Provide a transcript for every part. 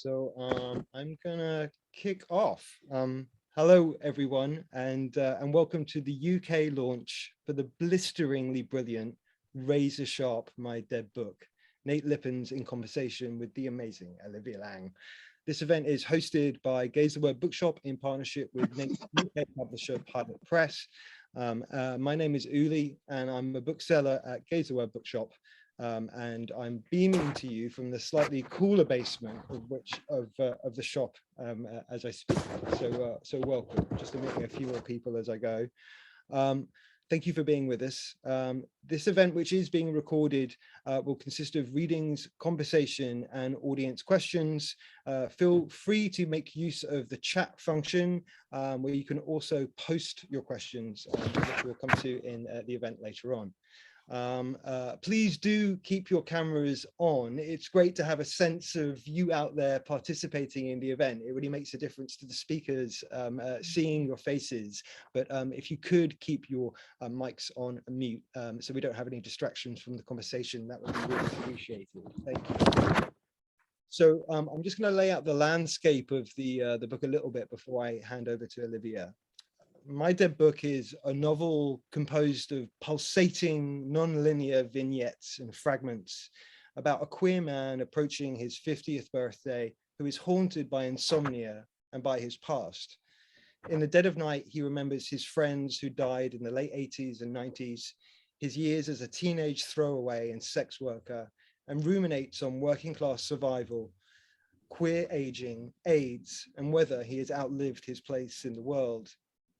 I'm gonna kick off. Hello, everyone, and welcome to the UK launch for the blisteringly brilliant Razor Sharp My Dead Book, Nate Lippens in conversation with the amazing Olivia Laing. This event is hosted by Gaze the Word Bookshop in partnership with Nate's UK publisher Pilot Press. My name is Uli, and I'm a bookseller at Gaze the Word Bookshop. And I'm beaming to you from the slightly cooler basement of the shop as I speak. So welcome. Just admitting a few more people as I go. Thank you for being with us. This event, which is being recorded, will consist of readings, conversation, and audience questions. Feel free to make use of the chat function, where you can also post your questions, which we'll come to in the event later on. Please do keep your cameras on. It's great to have a sense of you out there participating in the event. It really makes a difference to the speakers seeing your faces. But if you could keep your mics on mute so we don't have any distractions from the conversation, that would be really appreciated. Thank you. So I'm just going to lay out the landscape of the book a little bit before I hand over to Olivia. My Dead Book is a novel composed of pulsating, nonlinear vignettes and fragments about a queer man approaching his 50th birthday who is haunted by insomnia and by his past. In the dead of night, he remembers his friends who died in the late 80s and 90s, his years as a teenage throwaway and sex worker, and ruminates on working class survival, queer aging, AIDS, and whether he has outlived his place in the world.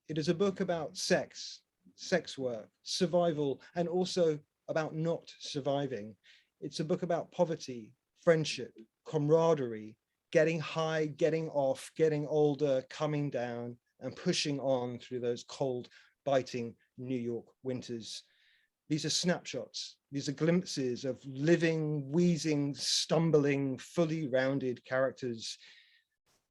It is a book about sex, sex work, survival, and also about not surviving. It's a book about poverty, friendship, camaraderie, getting high, getting off, getting older, coming down, and pushing on through those cold, biting New York winters. These are snapshots. These are glimpses of living, wheezing, stumbling, fully rounded characters.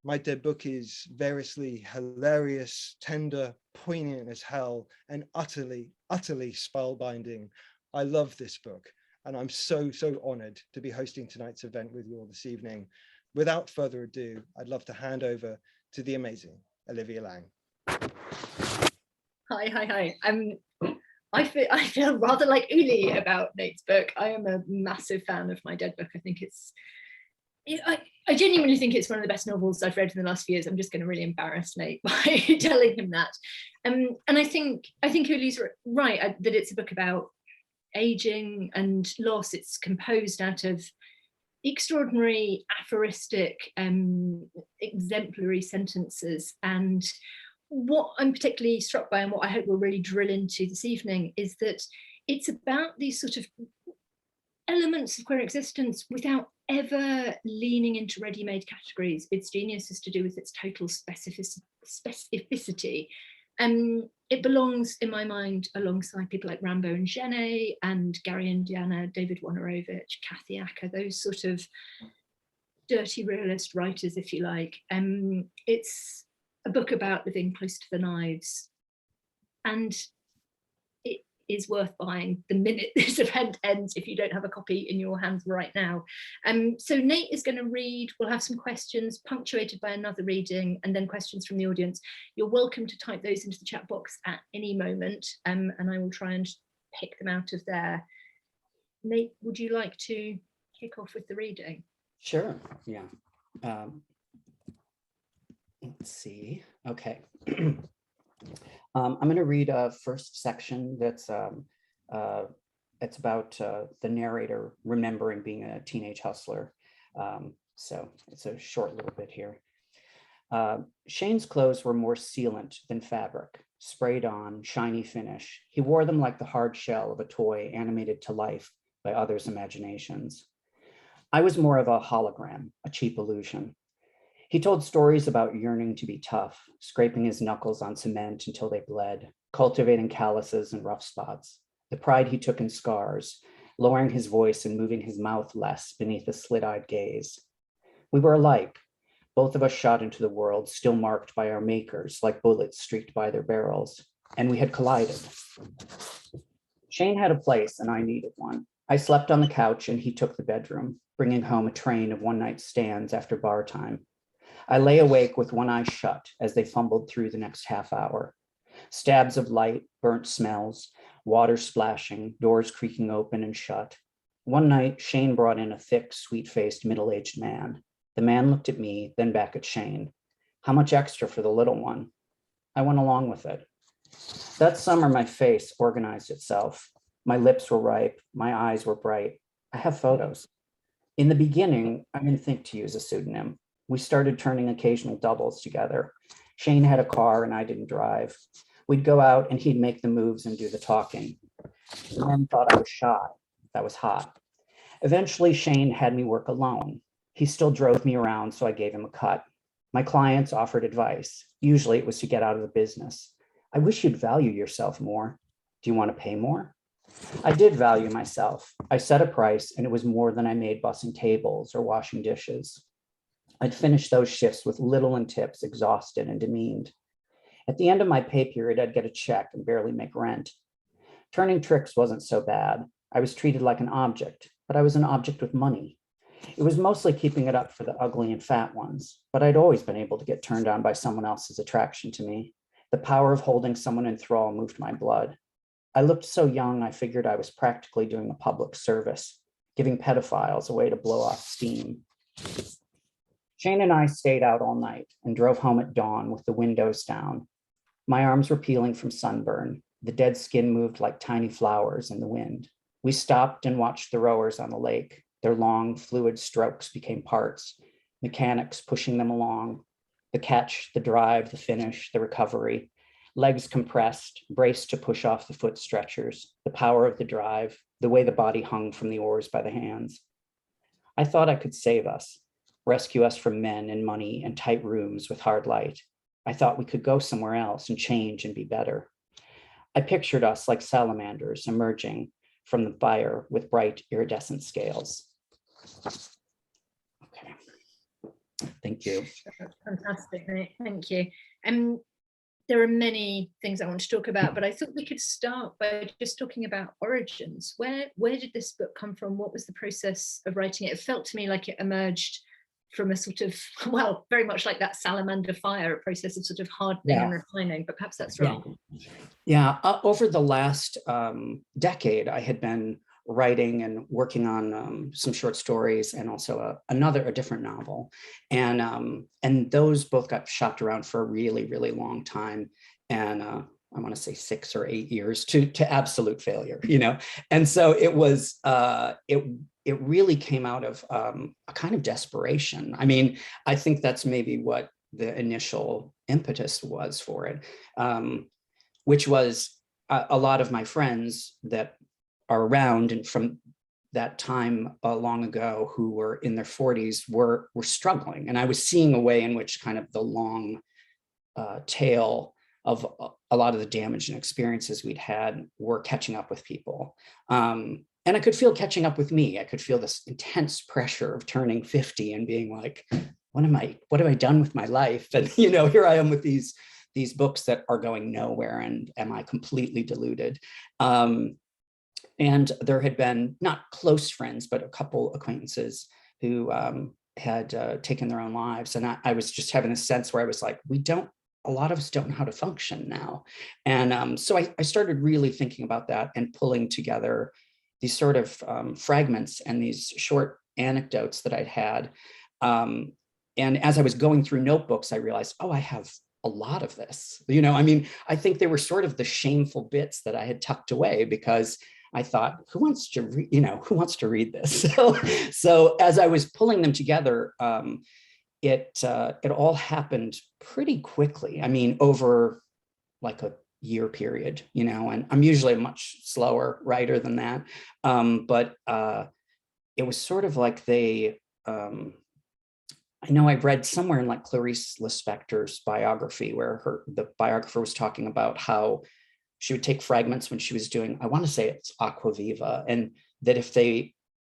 My Dead Book is variously hilarious, tender, poignant as hell, and utterly, utterly spellbinding. I love this book, and I'm so honored to be hosting tonight's event with you all this evening. Without further ado, I'd love to hand over to the amazing Olivia Laing. Hi. I feel rather like Uli about Nate's book. I am a massive fan of My Dead Book. I think I genuinely think it's one of the best novels I've read in the last few years. I'm just going to really embarrass Nate by telling him that. And I think Uli's right that it's a book about aging and loss. It's composed out of extraordinary aphoristic, exemplary sentences. And what I'm particularly struck by, and what I hope we'll really drill into this evening, is that it's about these sort of elements of queer existence without ever leaning into ready-made categories. Its genius is to do with its total specificity. It belongs, in my mind, alongside people like Rambo and Genet and Gary Indiana, David Wojnarowicz, Kathy Acker, those sort of dirty realist writers, if you like. It's a book about living close to the knives, and it is worth buying the minute this event ends if you don't have a copy in your hands right now. So Nate is going to read. We'll have some questions punctuated by another reading, and then questions from the audience. You're welcome to type those into the chat box at any moment, and I will try and pick them out of there. Nate, would you like to kick off with the reading? Sure, yeah. Let's see, okay. I'm going to read a first section that's it's about the narrator remembering being a teenage hustler. So it's a short little bit here. Shane's clothes were more sealant than fabric, sprayed on, shiny finish. He wore them like the hard shell of a toy animated to life by others' imaginations. I was more of a hologram, a cheap illusion. He told stories about yearning to be tough, scraping his knuckles on cement until they bled, cultivating calluses and rough spots, the pride he took in scars, lowering his voice and moving his mouth less beneath a slit-eyed gaze. We were alike, both of us shot into the world, still marked by our makers, like bullets streaked by their barrels, and we had collided. Shane had a place and I needed one. I slept on the couch and he took the bedroom. bringing home a train of one-night stands after bar time. I lay awake with one eye shut as they fumbled through the next half hour. Stabs of light, burnt smells, water splashing, doors creaking open and shut. One night, Shane brought in a thick, sweet-faced, middle-aged man. The man looked at me, then back at Shane. How much extra for the little one? I went along with it. That summer, my face organized itself. My lips were ripe, my eyes were bright. I have photos. In the beginning, I didn't think to use a pseudonym. We started turning occasional doubles together. Shane had a car and I didn't drive. We'd go out and he'd make the moves and do the talking. Men thought I was shy. That was hot. Eventually, Shane had me work alone. He still drove me around, so I gave him a cut. My clients offered advice. Usually it was to get out of the business. I wish you'd value yourself more. Do you want to pay more? I did value myself. I set a price and it was more than I made bussing tables or washing dishes. I'd finish those shifts with little in tips, exhausted and demeaned. At the end of my pay period, I'd get a check and barely make rent. Turning tricks wasn't so bad. I was treated like an object, but I was an object with money. It was mostly keeping it up for the ugly and fat ones, but I'd always been able to get turned on by someone else's attraction to me. The power of holding someone in thrall moved my blood. I looked so young, I figured I was practically doing a public service, giving pedophiles a way to blow off steam. Shane and I stayed out all night and drove home at dawn with the windows down. My arms were peeling from sunburn. The dead skin moved like tiny flowers in the wind. We stopped and watched the rowers on the lake. Their long, fluid strokes became parts, mechanics pushing them along. The catch, the drive, the finish, the recovery. Legs compressed, braced to push off the foot stretchers, the power of the drive, the way the body hung from the oars by the hands. I thought I could save us, rescue us from men and money and tight rooms with hard light. I thought we could go somewhere else and change and be better. I pictured us like salamanders emerging from the fire with bright iridescent scales. Okay, thank you. Fantastic, Nick. Thank you. There are many things I want to talk about, but I thought we could start by just talking about origins. Where did this book come from? What was the process of writing it? It felt to me like it emerged from a sort of, well, very much like that salamander fire, a process of sort of hardening and refining, but perhaps that's wrong. Over the last decade, I had been writing and working on some short stories and also a different novel. And those both got shopped around for a really, really long time. And I want to say 6 or 8 years to absolute failure, you know? And so it was, it really came out of a kind of desperation. I mean, I think that's maybe what the initial impetus was for it, which was a lot of my friends that are around and from that time long ago who were in their 40s were struggling. And I was seeing a way in which kind of the long tail of a lot of the damage and experiences we'd had were catching up with people. And I could feel catching up with me. I could feel this intense pressure of turning 50 and being like, what have I done with my life? And, you know, here I am with these books that are going nowhere, and am I completely deluded? And there had been not close friends, but a couple acquaintances who had taken their own lives. And I was just having a sense where I was like, a lot of us don't know how to function now. And so I started really thinking about that and pulling together these sort of fragments and these short anecdotes that I'd had. And as I was going through notebooks, I realized, oh, I have a lot of this. You know, I mean, I think they were sort of the shameful bits that I had tucked away because I thought, who wants to read this? So as I was pulling them together, it all happened pretty quickly. I mean, over like a year period, you know, and I'm usually a much slower writer than that. But it was sort of like I know I read somewhere in like Clarice Lispector's biography where the biographer was talking about how she would take fragments when she was doing, I want to say it's Aquaviva, and that it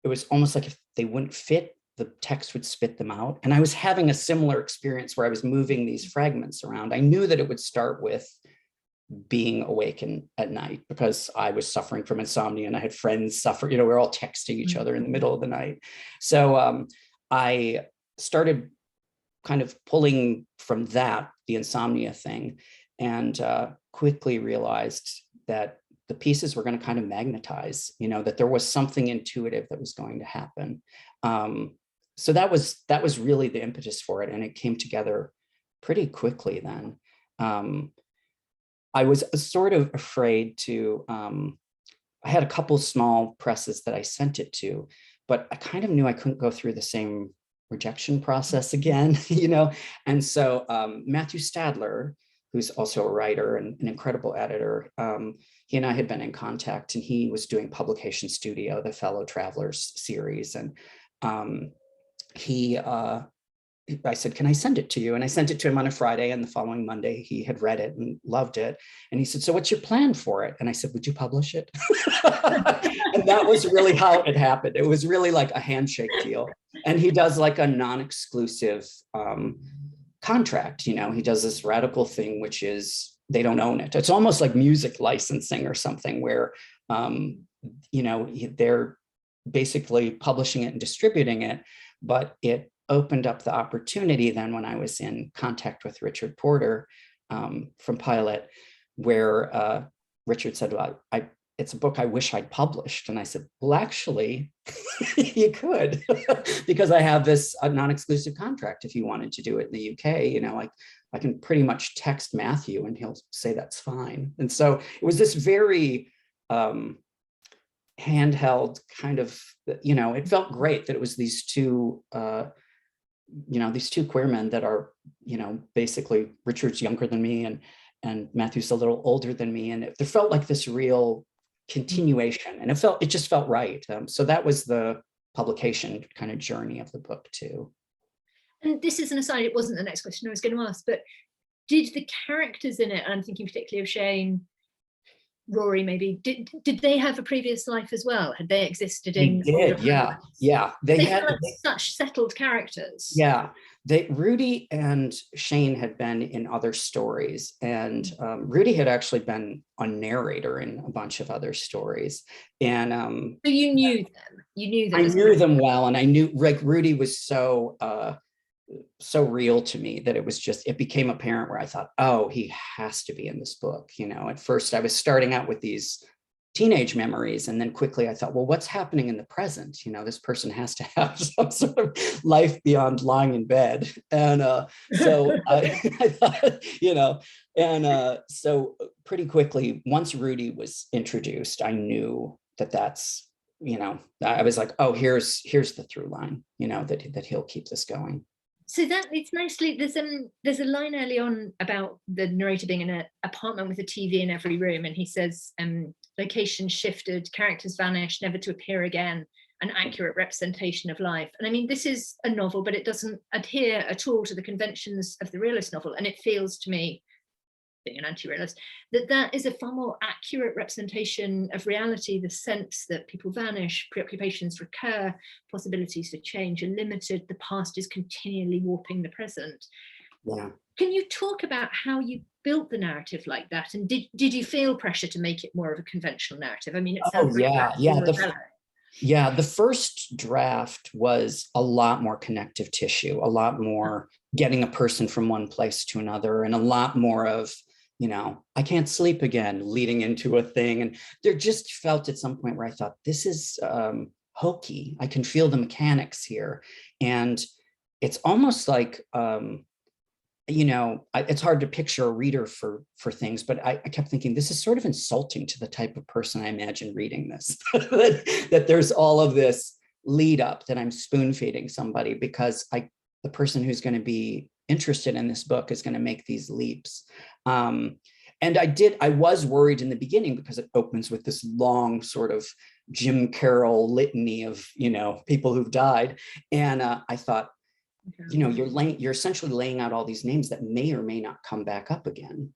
was almost like if they wouldn't fit, the text would spit them out. And I was having a similar experience where I was moving these fragments around. I knew that it would start with being awake at night, because I was suffering from insomnia and I had friends suffer, we're all texting each other in the middle of the night. So I started kind of pulling from that, the insomnia thing, and quickly realized that the pieces were going to kind of magnetize, that there was something intuitive that was going to happen. So that was really the impetus for it. And it came together pretty quickly then. I was sort of afraid to, I had a couple small presses that I sent it to, but I kind of knew I couldn't go through the same rejection process again, And so Matthew Stadler, who's also a writer and an incredible editor, he and I had been in contact, and he was doing Publication Studio, the Fellow Travelers series. And I said, can I send it to you? And I sent it to him on a Friday, and the following Monday he had read it and loved it. And he said, so what's your plan for it? And I said, would you publish it? And that was really how it happened. It was really like a handshake deal. And he does like a non-exclusive contract. He does this radical thing, which is they don't own it. It's almost like music licensing or something, where, they're basically publishing it and distributing it, but it opened up the opportunity then when I was in contact with Richard Porter from Pilot, where Richard said, well, it's a book I wish I'd published. And I said, well, actually, you could, because I have this non-exclusive contract. If you wanted to do it in the UK, I can pretty much text Matthew and he'll say that's fine. And so it was this very handheld kind of, it felt great that it was these two queer men that are, basically Richard's younger than me and Matthew's a little older than me. And it felt like this real continuation, and it just felt right. So that was the publication kind of journey of the book too. And this is an aside, it wasn't the next question I was going to ask, but did the characters in it, I'm thinking particularly of Shane, Rory maybe, did they have a previous life as well? Had they existed in? They did, yeah. They had such settled characters. Yeah, Rudy and Shane had been in other stories, and Rudy had actually been a narrator in a bunch of other stories. And so you knew them. You knew them. I knew them well, and I knew Rudy was so real to me that it became apparent where I thought, oh, he has to be in this book. At first I was starting out with these teenage memories, and then quickly I thought, well, what's happening in the present? This person has to have some sort of life beyond lying in bed. And so I thought, so pretty quickly, once Rudy was introduced, I knew that's, I was like, oh, here's the through line, that he'll keep this going. So that it's nicely, there's a line early on about the narrator being in an apartment with a TV in every room, and he says, location shifted, characters vanished, never to appear again, an accurate representation of life. And I mean, this is a novel, but it doesn't adhere at all to the conventions of the realist novel. And it feels to me, being an anti-realist, that is a far more accurate representation of reality, the sense that people vanish, preoccupations recur, possibilities for change are limited, the past is continually warping the present. Yeah. Can you talk about how you built the narrative like that? And did you feel pressure to make it more of a conventional narrative? I mean, it sounds the first draft was a lot more connective tissue, a lot more getting a person from one place to another, and a lot more of, I can't sleep again, leading into a thing. And there just felt at some point where I thought, this is hokey. I can feel the mechanics here. And it's almost like, it's hard to picture a reader for things, but I kept thinking, this is sort of insulting to the type of person I imagine reading this, that there's all of this lead up, that I'm spoon feeding somebody, because the person who's going to be interested in this book is going to make these leaps. And I was worried in the beginning, because it opens with this long sort of Jim Carroll litany of, people who've died. And I thought, you're essentially laying out all these names that may or may not come back up again,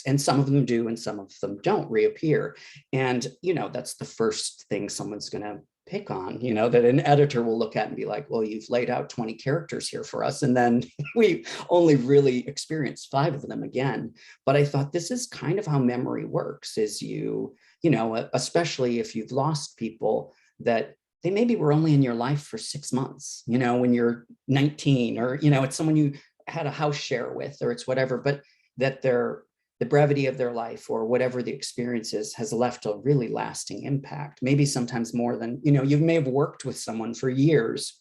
and some of them do, and some of them don't reappear. And, that's the first thing someone's going to pick on, you know, that an editor will look at and be like, well, you've laid out 20 characters here for us, and then we only really experienced 5 of them again. But I thought this is kind of how memory works, is you know, especially if you've lost people, that they maybe were only in your life for 6 months, you know, when you're 19, or, you know, it's someone you had a house share with, or it's whatever, but that the brevity of their life or whatever the experience is has left a really lasting impact, maybe sometimes more than, you know, you may have worked with someone for years,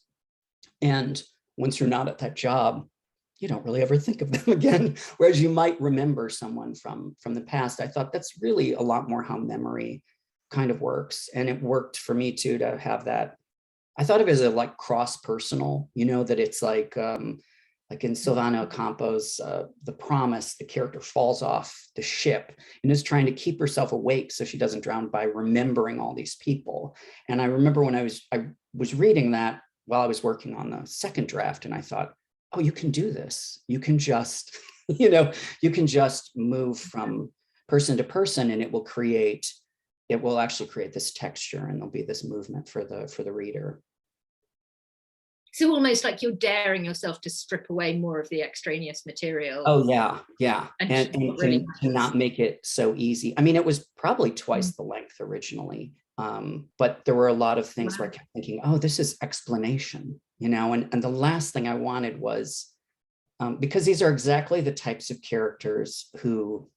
and once you're not at that job, you don't really ever think of them again, whereas you might remember someone from the past. I thought that's really a lot more how memory kind of works. And it worked for me too, to have that. I thought of it as a like cross-personal, you know, that it's like in Silvano Campo's The Promise, the character falls off the ship and is trying to keep herself awake so she doesn't drown by remembering all these people. And I remember when I was reading that while I was working on the second draft, and I thought, oh, you can do this. You can just, you know, you can just move from person to person, and it will actually create this texture, and there'll be this movement for the reader. So almost like you're daring yourself to strip away more of the extraneous material. Oh yeah. And really to not make it so easy. I mean, it was probably twice the length originally. But there were a lot of things where I kept thinking, oh, this is explanation, you know, and the last thing I wanted was, because these are exactly the types of characters who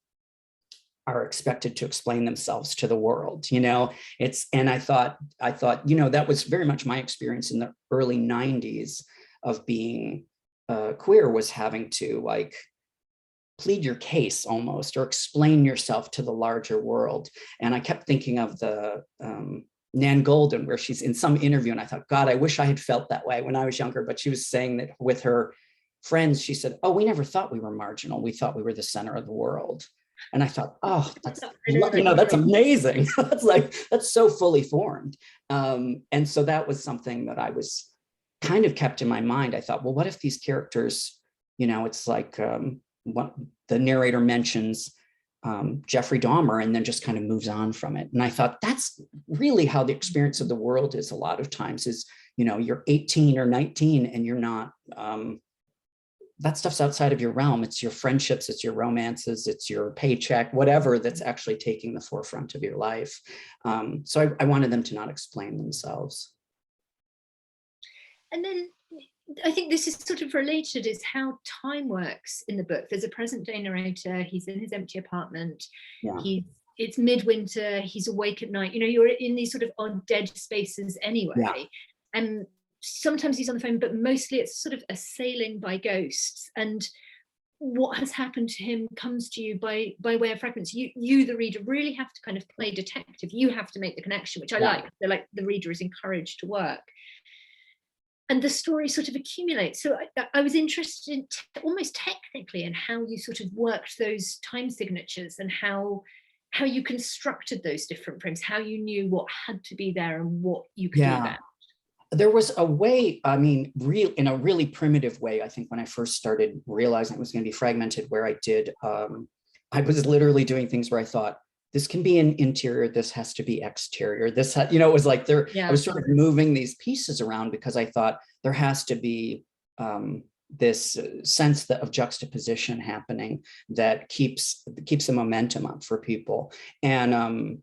are expected to explain themselves to the world, you know, and I thought, you know, that was very much my experience in the early 90s of being queer, was having to like plead your case almost, or explain yourself to the larger world. And I kept thinking of the Nan Goldin, where she's in some interview, and I thought, God, I wish I had felt that way when I was younger. But she was saying that with her friends, she said, oh, we never thought we were marginal. We thought we were the center of the world. And I thought, oh, that's, you know, that's amazing. that's so fully formed. And so that was something that I was kind of kept in my mind. I thought, well, what if these characters, you know, it's like what the narrator mentions Jeffrey Dahmer and then just kind of moves on from it. And I thought that's really how the experience of the world is a lot of times, is, you know, you're 18 or 19 and you're not, that stuff's outside of your realm. It's your friendships, it's your romances, it's your paycheck, whatever, that's actually taking the forefront of your life. So I wanted them to not explain themselves. And then I think this is sort of related, is how time works in the book. There's a present day narrator, he's in his empty apartment, it's midwinter, he's awake at night, you know, you're in these sort of odd dead spaces anyway. And sometimes he's on the phone, but mostly it's sort of a sailing by ghosts, and what has happened to him comes to you by way of fragments. You the reader really have to kind of play detective. You have to make the connection, which I like. They're like, the reader is encouraged to work, and the story sort of accumulates. So I was interested in almost technically in how you sort of worked those time signatures, and how you constructed those different frames, how you knew what had to be there and what you could do that. There was a way, I mean, in a really primitive way, I think when I first started realizing it was going to be fragmented, where I did, I was literally doing things where I thought, this can be an interior, this has to be exterior. This, you know, it was like I was sort of moving these pieces around because I thought there has to be this sense of juxtaposition happening that keeps the momentum up for people. And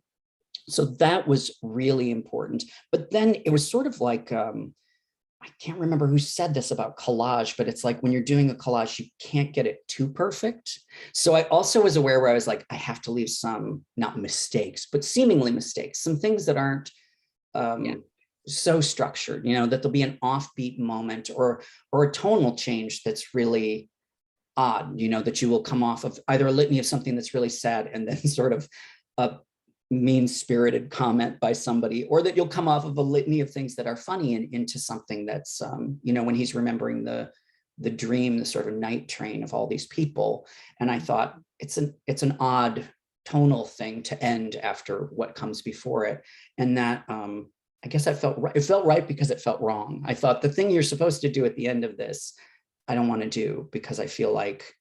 so that was really important. But then it was sort of like, I can't remember who said this about collage, but it's like when you're doing a collage, you can't get it too perfect. So I also was aware where I was like, I have to leave some, not mistakes, but seemingly mistakes, some things that aren't so structured, you know, that there'll be an offbeat moment or a tonal change that's really odd, you know, that you will come off of either a litany of something that's really sad and then sort of a mean-spirited comment by somebody, or that you'll come off of a litany of things that are funny and into something that's, you know, when he's remembering the dream, the sort of night train of all these people. And I thought it's an odd tonal thing to end after what comes before it. And that, I guess it felt right because it felt wrong. I thought the thing you're supposed to do at the end of this, I don't want to do, because I feel like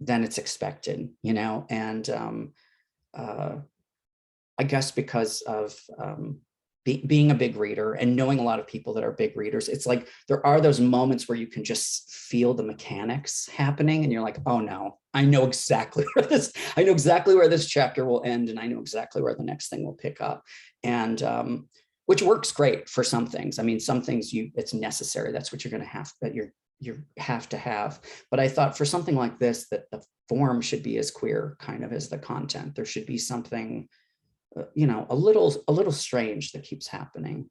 then it's expected, you know, and I guess because of being a big reader and knowing a lot of people that are big readers, it's like there are those moments where you can just feel the mechanics happening and you're like, oh no, I know exactly where this chapter will end, and I know exactly where the next thing will pick up. And which works great for some things. I mean, some things it's necessary. That's what you're going to have, you have to have. But I thought for something like this, that the form should be as queer kind of as the content. There should be something, a little strange that keeps happening.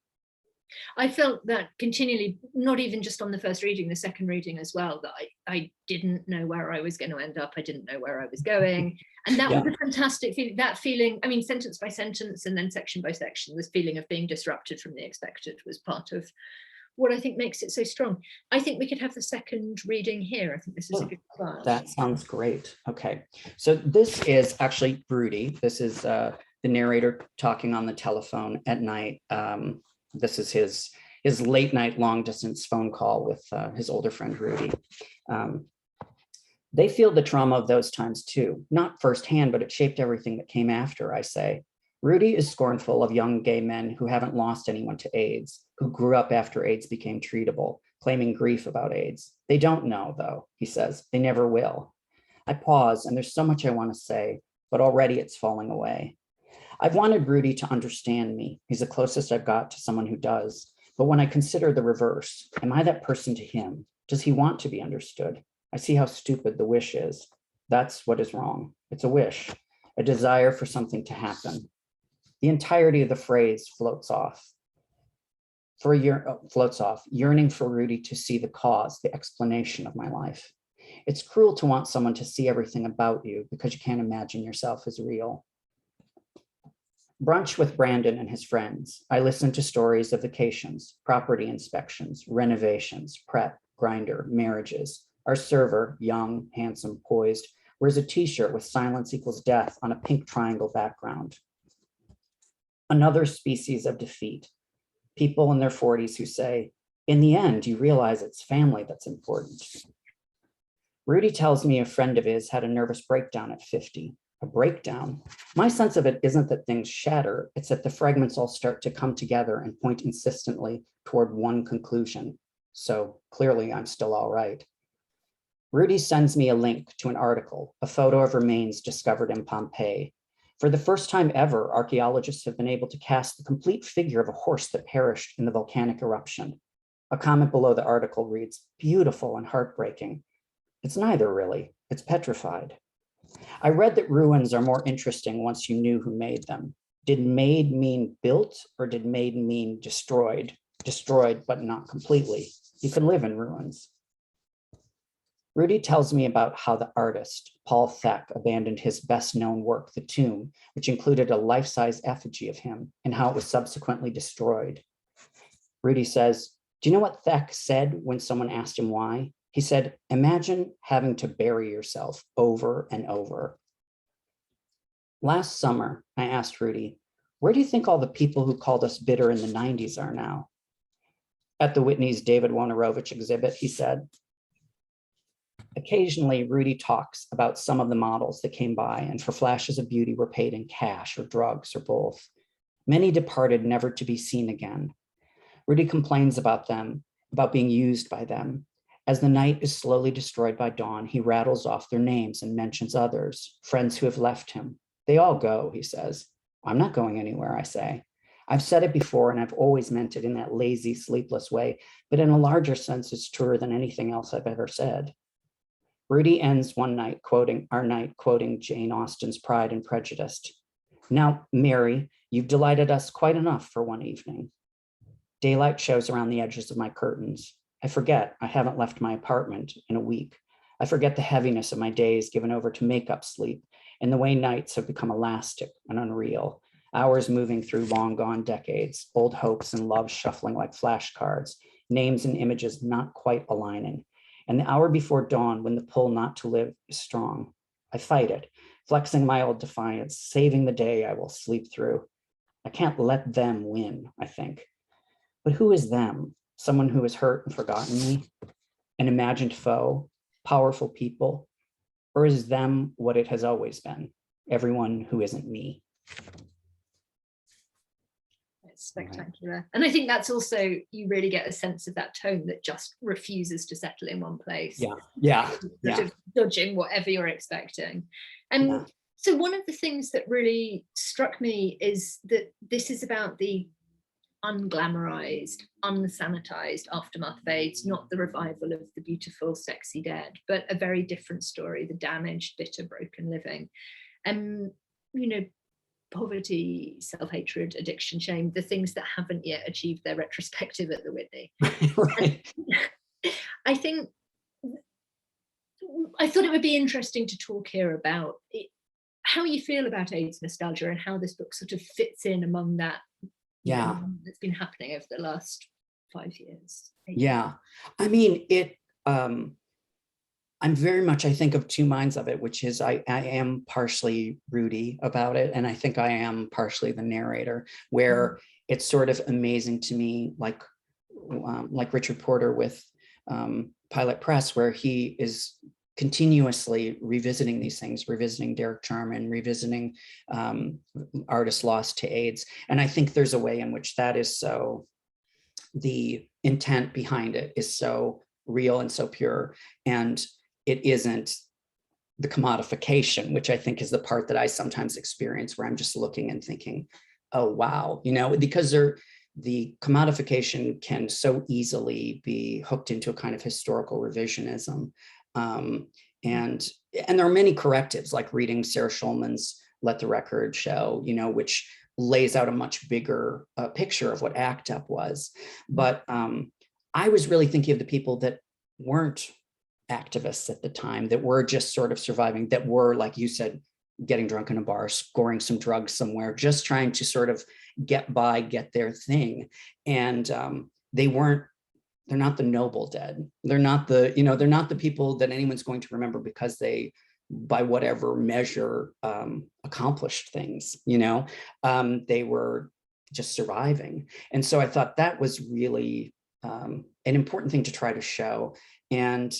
I felt that continually, not even just on the first reading, the second reading as well, that I didn't know where I was going to end up. I didn't know where I was going. And that was a fantastic feeling, that feeling, I mean, sentence by sentence and then section by section, this feeling of being disrupted from the expected was part of what I think makes it so strong. I think we could have the second reading here. I think this is a good start. That sounds great. Okay. So this is actually Rudy. This is the narrator talking on the telephone at night. This is his late night long distance phone call with his older friend, Rudy. They feel the trauma of those times too, not firsthand, but it shaped everything that came after, I say. Rudy is scornful of young gay men who haven't lost anyone to AIDS, who grew up after AIDS became treatable, claiming grief about AIDS. They don't know, though, he says. They never will. I pause, and there's so much I want to say, but already it's falling away. I've wanted Rudy to understand me. He's the closest I've got to someone who does. But when I consider the reverse, am I that person to him? Does he want to be understood? I see how stupid the wish is. That's what is wrong. It's a wish, a desire for something to happen. The entirety of the phrase floats off. Floats off, yearning for Rudy to see the cause, the explanation of my life. It's cruel to want someone to see everything about you because you can't imagine yourself as real. Brunch with Brandon and his friends. I listen to stories of vacations, property inspections, renovations, prep, grinder, marriages. Our server, young, handsome, poised, wears a t-shirt with silence equals death on a pink triangle background. Another species of defeat. People in their 40s who say, in the end, you realize it's family that's important. Rudy tells me a friend of his had a nervous breakdown at 50. A breakdown. My sense of it isn't that things shatter, it's that the fragments all start to come together and point insistently toward one conclusion. So clearly I'm still all right. Rudy sends me a link to an article, a photo of remains discovered in Pompeii. For the first time ever, archaeologists have been able to cast the complete figure of a horse that perished in the volcanic eruption. A comment below the article reads, beautiful and heartbreaking. It's neither really, it's petrified. I read that ruins are more interesting once you knew who made them. Did made mean built, or did made mean destroyed? Destroyed, but not completely. You can live in ruins. Rudy tells me about how the artist, Paul Thek, abandoned his best-known work, The Tomb, which included a life-size effigy of him, and how it was subsequently destroyed. Rudy says, do you know what Thek said when someone asked him why? He said, imagine having to bury yourself over and over. Last summer, I asked Rudy, where do you think all the people who called us bitter in the 90s are now? At the Whitney's David Wojnarowicz exhibit, he said. Occasionally, Rudy talks about some of the models that came by and for flashes of beauty were paid in cash or drugs or both. Many departed never to be seen again. Rudy complains about them, about being used by them. As the night is slowly destroyed by dawn, he rattles off their names and mentions others, friends who have left him. They all go, he says. I'm not going anywhere, I say. I've said it before and I've always meant it in that lazy, sleepless way, but in a larger sense, it's truer than anything else I've ever said. Rudy ends one night quoting Jane Austen's Pride and Prejudice. Now, Mary, you've delighted us quite enough for one evening. Daylight shows around the edges of my curtains. I forget I haven't left my apartment in a week. I forget the heaviness of my days given over to makeup sleep and the way nights have become elastic and unreal, hours moving through long gone decades, old hopes and loves shuffling like flashcards, names and images not quite aligning. And the hour before dawn when the pull not to live is strong. I fight it, flexing my old defiance, saving the day I will sleep through. I can't let them win, I think. But who is them? Someone who has hurt and forgotten me? An imagined foe? Powerful people? Or is them what it has always been? Everyone who isn't me. It's spectacular. And I think that's also, you really get a sense of that tone that just refuses to settle in one place. Sort of dodging whatever you're expecting. And so one of the things that really struck me is that this is about the unglamorized, unsanitized aftermath of AIDS, not the revival of the beautiful, sexy dead, but a very different story, the damaged, bitter, broken living. And, you know, poverty, self-hatred, addiction, shame, the things that haven't yet achieved their retrospective at the Whitney. Right. I think, I thought it would be interesting to talk here about it, how you feel about AIDS nostalgia and how this book sort of fits in among that that's been happening over the last 5 years. I mean, it I'm very much, I think, of two minds of it, which is I am partially Rudy about it, and I think I am partially the narrator, where it's sort of amazing to me, like Richard Porter with Pilot Press, where he is continuously revisiting these things, revisiting Derek Jarman, revisiting artists lost to AIDS. And I think there's a way in which that is so, the intent behind it is so real and so pure. And it isn't the commodification, which I think is the part that I sometimes experience, where I'm just looking and thinking, oh, wow, you know, because the commodification can so easily be hooked into a kind of historical revisionism. And there are many correctives, like reading Sarah Schulman's Let the Record Show, you know, which lays out a much bigger picture of what ACT UP was. But I was really thinking of the people that weren't activists at the time, that were just sort of surviving, that were, like you said, getting drunk in a bar, scoring some drugs somewhere, just trying to sort of get by, get their thing. And they're not the noble dead. They're not the, you know, they're not the people that anyone's going to remember because they, by whatever measure, accomplished things, you know. They were just surviving. And so I thought that was really an important thing to try to show, and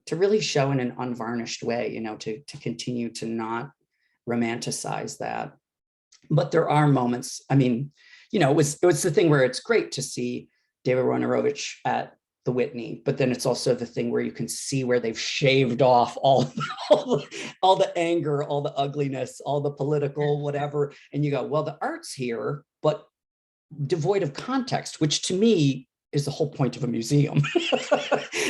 to really show in an unvarnished way, you know, to continue to not romanticize that. But there are moments, I mean, you know, it was the thing where it's great to see David Wojnarowicz at the Whitney, but then it's also the thing where you can see where they've shaved off all the anger, all the ugliness, all the political whatever, and you go, well, the art's here, but devoid of context, which to me is the whole point of a museum.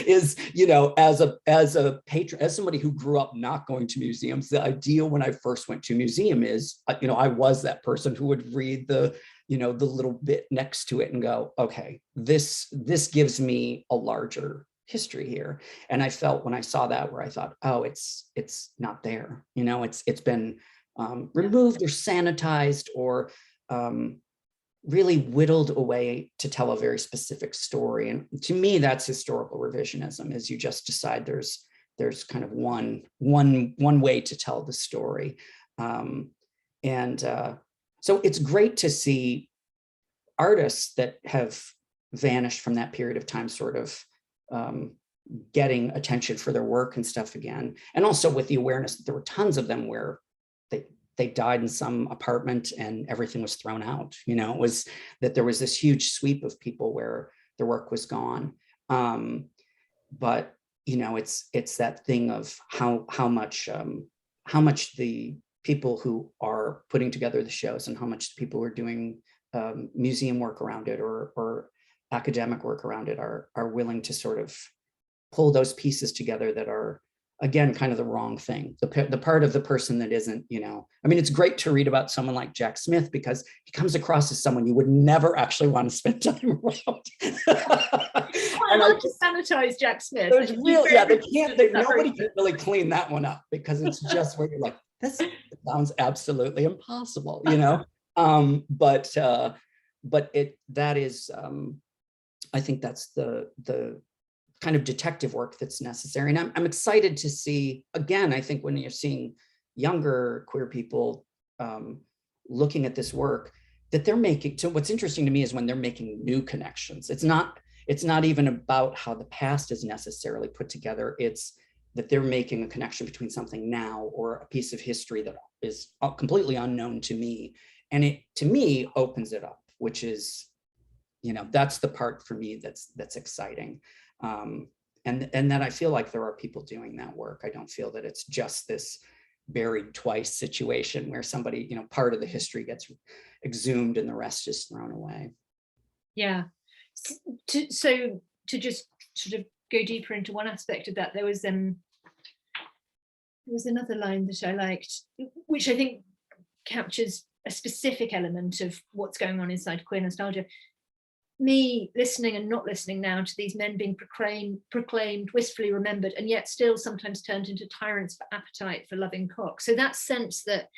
Is, you know, as a patron, as somebody who grew up not going to museums, the ideal when I first went to a museum is, you know, I was that person who would read the, you know, the little bit next to it and go, okay, this gives me a larger history here. And I felt when I saw that, where I thought, oh, it's not there, you know, it's been removed or sanitized or really whittled away to tell a very specific story. And to me, that's historical revisionism, is you just decide there's kind of one way to tell the story. So it's great to see artists that have vanished from that period of time sort of getting attention for their work and stuff again. And also with the awareness that there were tons of them where they died in some apartment and everything was thrown out. You know, it was that there was this huge sweep of people where their work was gone. But you know, it's that thing of how much the people who are putting together the shows and how much the people who are doing museum work around it or academic work around it are willing to sort of pull those pieces together that are, again, kind of the wrong thing. The part of the person that isn't, you know, I mean, it's great to read about someone like Jack Smith because he comes across as someone you would never actually want to spend time around. I love to sanitize Jack Smith. Nobody can really clean that one up because it's just where you're like, this sounds absolutely impossible, you know? But that is, I think that's the kind of detective work that's necessary. And I'm excited to see, again, I think when you're seeing younger queer people looking at this work, that they're making, so what's interesting to me is when they're making new connections. It's not even about how the past is necessarily put together. It's that they're making a connection between something now or a piece of history that is completely unknown to me and it, to me, opens it up, which is, you know, that's the part for me that's exciting. And that I feel like there are people doing that work. I don't feel that it's just this buried twice situation where somebody, you know, part of the history exhumed and the rest is thrown away. Yeah. So to just sort of go deeper into one aspect of that, there was another line that I liked, which I think captures a specific element of what's going on inside queer nostalgia. Me listening and not listening now to these men being proclaimed, wistfully remembered, and yet still sometimes turned into tyrants for appetite for loving cock. So that sense that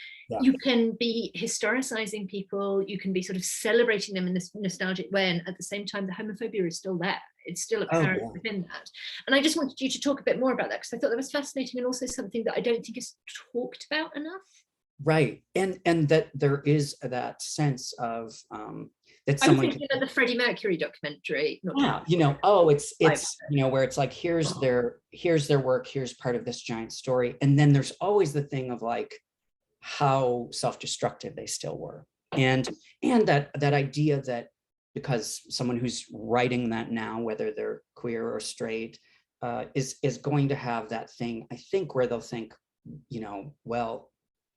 you can be historicizing people, you can be sort of celebrating them in this nostalgic way, and at the same time the homophobia is still there. It's still apparent within that. And I just wanted you to talk a bit more about that, because I thought that was fascinating, and also something that I don't think is talked about enough. Right. And that there is that sense of that I'm someone thinking of the Freddie Mercury documentary. you know, oh, it's you know, where it's like, here's their work, here's part of this giant story. And then there's always the thing of like how self-destructive they still were. And that idea that because someone who's writing that now, whether they're queer or straight, is going to have that thing, I think, where they'll think, you know, well,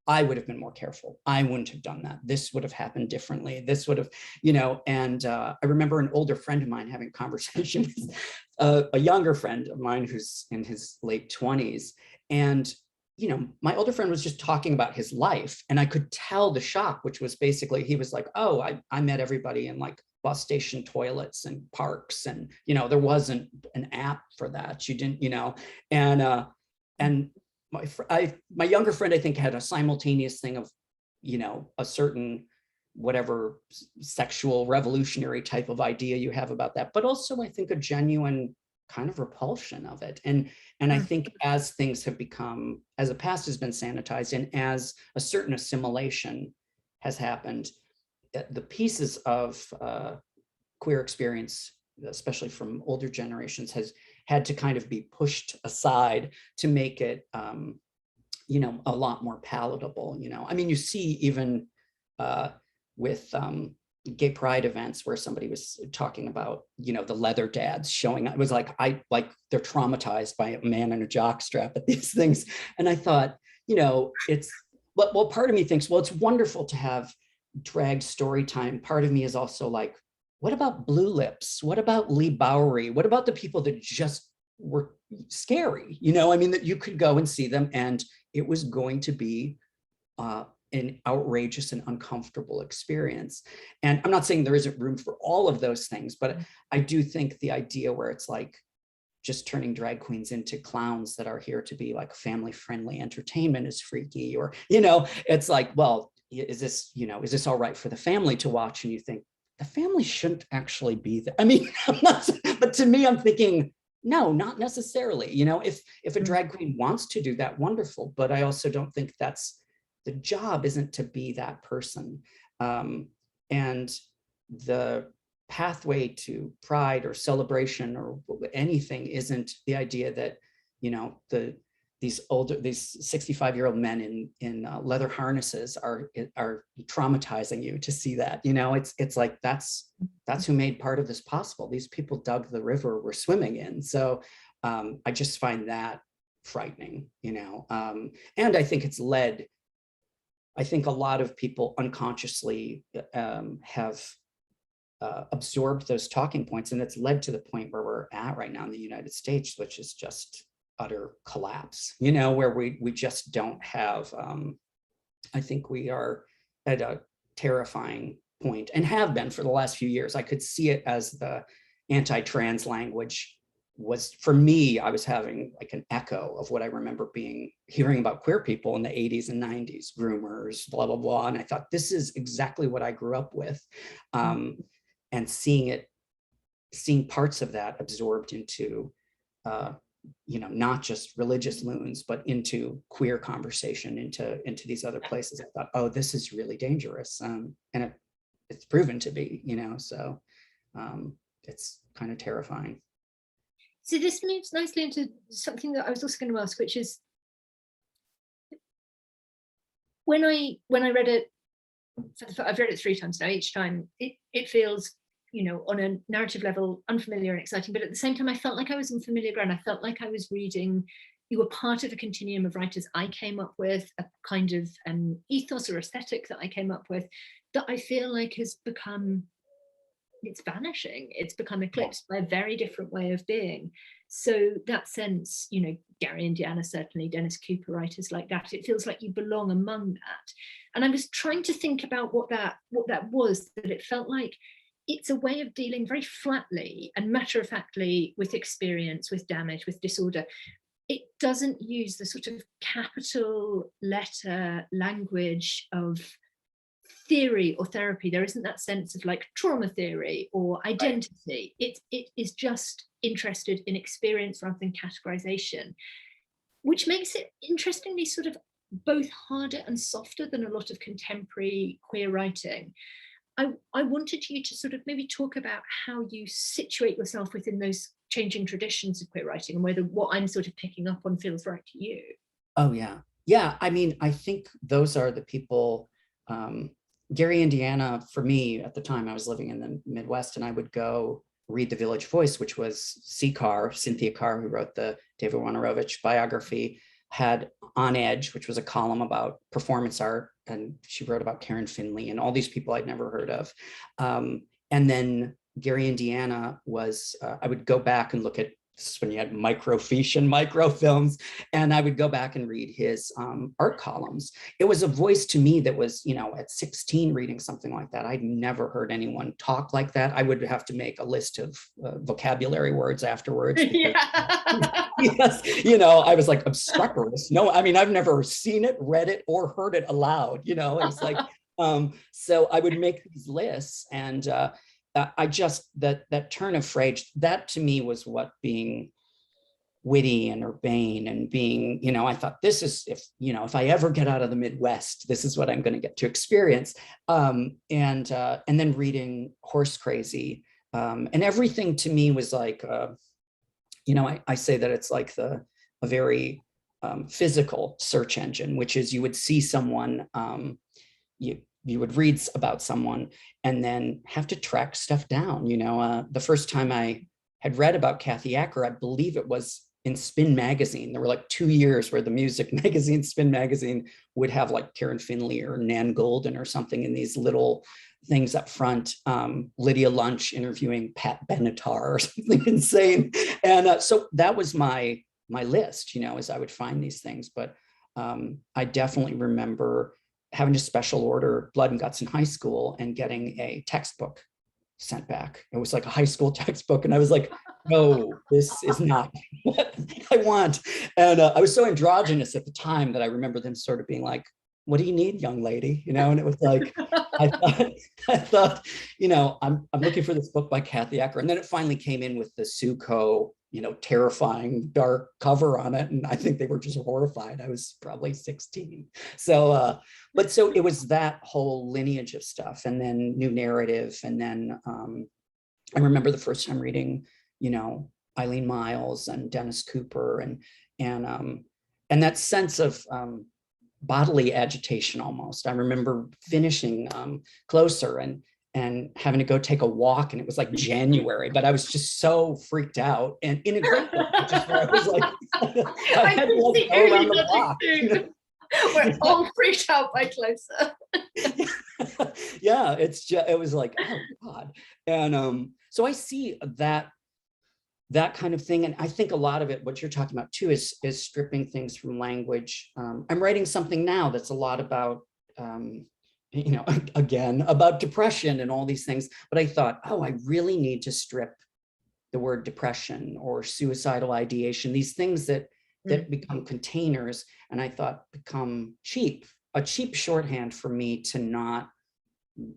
I would have been more careful. I wouldn't have done that. This would have happened differently. This would have, you know, and I remember an older friend of mine having a conversation with a younger friend of mine who's in his late 20s. And, you know, my older friend was just talking about his life, and I could tell the shock, which was basically, he was like, oh, I met everybody in like bus station toilets and parks. And, you know, there wasn't an app for that. You didn't, you know, and my younger friend, I think, had a simultaneous thing of, you know, a certain whatever sexual revolutionary type of idea you have about that, but also I think a genuine kind of repulsion of it. And I think as things have become, as the past has been sanitized and as a certain assimilation has happened, the pieces of queer experience, especially from older generations, has had to kind of be pushed aside to make it, you know, a lot more palatable. You know, I mean, you see even with gay pride events where somebody was talking about, you know, the leather dads showing up. It was like, they're traumatized by a man in a jockstrap at these things. And I thought, you know, it's, well, part of me thinks, well, it's wonderful to have drag story time. Part of me is also like, what about Blue Lips? What about Lee Bowery? What about the people that just were scary? You know, I mean, that you could go and see them and it was going to be an outrageous and uncomfortable experience. And I'm not saying there isn't room for all of those things, but I do think the idea where it's like just turning drag queens into clowns that are here to be like family-friendly entertainment is freaky, or, you know, it's like, well, is this, you know, is this all right for the family to watch? And you think, the family shouldn't actually be there. I mean, but to me, I'm thinking, no, not necessarily. You know, if a drag queen wants to do that, wonderful. But I also don't think that's, the job isn't to be that person. And the pathway to pride or celebration or anything isn't the idea that, you know, these 65-year-old men in leather harnesses are traumatizing you to see that. You know, it's like that's who made part of this possible. These people dug the river we're swimming in. So I just find that frightening, you know. And I think it's led, I think a lot of people unconsciously have absorbed those talking points, and it's led to the point where we're at right now in the United States, which is just utter collapse, you know, where we just don't have, I think we are at a terrifying point and have been for the last few years. I could see it as the anti-trans language was, for me, I was having like an echo of what I remember hearing about queer people in the 80s and 90s, groomers, blah, blah, blah. And I thought, this is exactly what I grew up with. And seeing parts of that absorbed into, you know, not just religious loons, but into queer conversation, into these other places. I thought, oh, this is really dangerous. And it's proven to be, you know, so it's kind of terrifying. So this moves nicely into something that I was also going to ask, which is when I read I've read it 3 times now. Each time it feels, you know, on a narrative level, unfamiliar and exciting, but at the same time, I felt like I was on familiar ground. I felt like I was reading, you were part of a continuum of writers I came up with, a kind of ethos or aesthetic that I came up with, that I feel like has become, it's vanishing. It's become eclipsed by a very different way of being. So that sense, you know, Gary and Deanna, certainly Dennis Cooper, writers like that, it feels like you belong among that. And I was trying to think about what that was, that it felt like it's a way of dealing very flatly and matter-of-factly with experience, with damage, with disorder. It doesn't use the sort of capital letter language of theory or therapy. There isn't that sense of like trauma theory or identity. Right. It is just interested in experience rather than categorization, which makes it interestingly sort of both harder and softer than a lot of contemporary queer writing. I wanted you to sort of maybe talk about how you situate yourself within those changing traditions of queer writing, and whether what I'm sort of picking up on feels right to you. Oh, yeah. Yeah, I mean, I think those are the people, Gary, Indiana, for me at the time, I was living in the Midwest, and I would go read The Village Voice, which was Cynthia Carr, who wrote the David Wojnarowicz biography, had On Edge, which was a column about performance art, and she wrote about Karen Finley and all these people I'd never heard of. And then Gary, Indiana was, I would go back and look at, this is when you had microfiche and microfilms, and I would go back and read his art columns. It was a voice to me that was, you know, at 16 reading something like that. I'd never heard anyone talk like that. I would have to make a list of vocabulary words afterwards. Because, yes, you know, I was like obstreperous. No, I mean, I've never seen it, read it, or heard it aloud, you know. It's like, so I would make these lists, and I just, that turn of phrase, that to me was what being witty and urbane and being, you know, I thought, this is, if, you know, if I ever get out of the Midwest, this is what I'm going to get to experience. And then reading Horse Crazy, and everything to me was like, you know, I say that it's like a very physical search engine, which is you would see someone, you would read about someone and then have to track stuff down. You know, the first time I had read about Kathy Acker, I believe it was in Spin Magazine. There were like 2 years where the music magazine, Spin Magazine, would have like Karen Finley or Nan Golden or something in these little things up front. Lydia Lunch interviewing Pat Benatar or something insane. And so that was my list, you know, as I would find these things. But I definitely remember having to special order Blood and Guts in high school and getting a textbook sent back. It was like a high school textbook. And I was like, no, this is not what I want. And I was so androgynous at the time that I remember them sort of being like, what do you need, young lady? You know, and it was like, I thought, you know, I'm looking for this book by Kathy Acker. And then it finally came in with the Suko, you know, terrifying dark cover on it. And I think they were just horrified. I was probably 16. So, but so it was that whole lineage of stuff, and then new narrative. And then I remember the first time reading, you know, Eileen Myles and Dennis Cooper, and that sense of bodily agitation almost. I remember finishing Closer and having to go take a walk, and it was like January, but I was just so freaked out, and in a great way, just where I was like, I had to like go around the block. We're all freaked out by Closer. Yeah, it was like, oh God. And so I see that kind of thing. And I think a lot of it, what you're talking about too, is stripping things from language. I'm writing something now that's a lot about, you know, again, about depression and all these things. But I thought, oh, I really need to strip the word depression or suicidal ideation, these things that become containers. And I thought become a cheap shorthand for me to not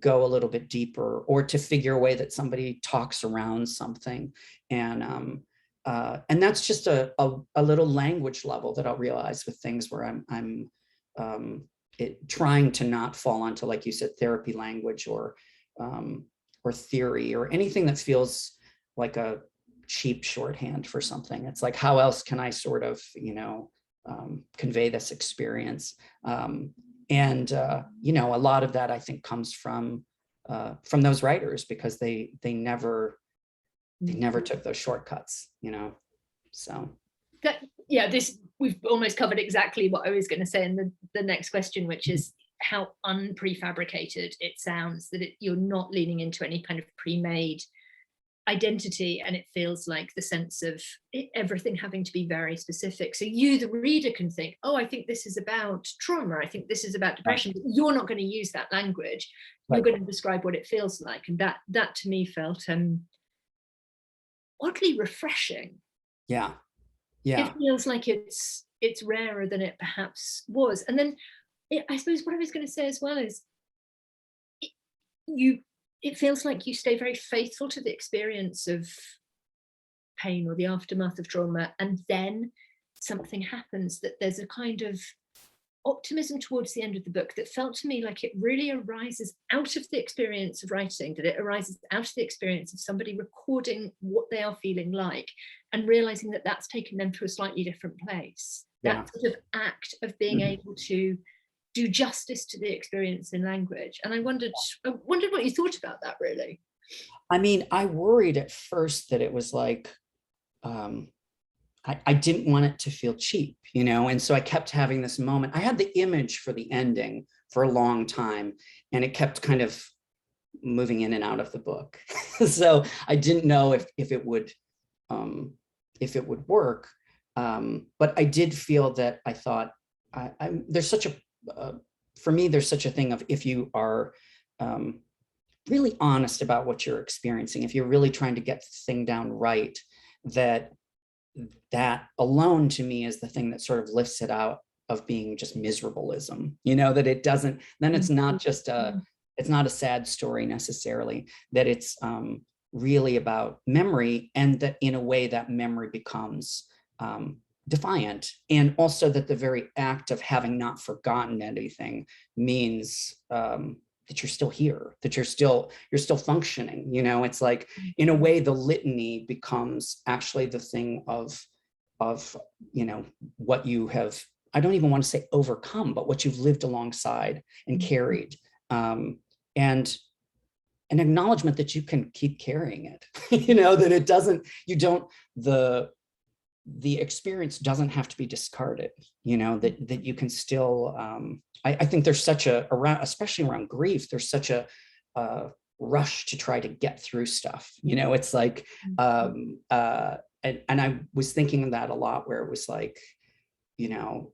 go a little bit deeper, or to figure a way that somebody talks around something. And that's just a little language level that I'll realize with things where I'm trying to not fall onto, like you said, therapy language or theory or anything that feels like a cheap shorthand for something. It's like, how else can I sort of, you know, convey this experience? And you know, a lot of that I think comes from those writers, because they never took those shortcuts, you know. So yeah, this, we've almost covered exactly what I was going to say in the next question, which is how unprefabricated it sounds, that you're not leaning into any kind of pre-made identity, and it feels like the sense of everything having to be very specific. So you, the reader, can think, oh, I think this is about trauma, I think this is about depression, but you're not going to use that language. You're going to describe what it feels like. And that to me felt oddly refreshing. yeah. Yeah. It feels like it's rarer than it perhaps was. And then I suppose what I was going to say as well is it feels like you stay very faithful to the experience of pain or the aftermath of trauma, and then something happens, that there's a kind of optimism towards the end of the book that felt to me like it really arises out of the experience of writing, that it arises out of the experience of somebody recording what they are feeling like and realizing that that's taken them to a slightly different place. Yeah. That sort of act of being able to do justice to the experience in language. And I wondered what you thought about that, really. I mean, I worried at first that it was like, I didn't want it to feel cheap, you know, and so I kept having this moment. I had the image for the ending for a long time, and it kept kind of moving in and out of the book. So I didn't know if it would work. But I did feel that I thought there's such a for me, there's such a thing of, if you are really honest about what you're experiencing, if you're really trying to get the thing down right, that alone to me is the thing that sort of lifts it out of being just miserableism, you know, that it doesn't, then it's not just it's not a sad story necessarily, that it's really about memory, and that in a way that memory becomes defiant, and also that the very act of having not forgotten anything means that you're still here, that you're still functioning, you know. It's like, in a way, the litany becomes actually the thing of you know, what you have, I don't even want to say overcome, but what you've lived alongside and carried, and an acknowledgement that you can keep carrying it, you know, that it doesn't, you don't, the experience doesn't have to be discarded, you know, that you can still, I think there's such especially around grief, there's such a rush to try to get through stuff, you know. It's like, and I was thinking of that a lot, where it was like, you know,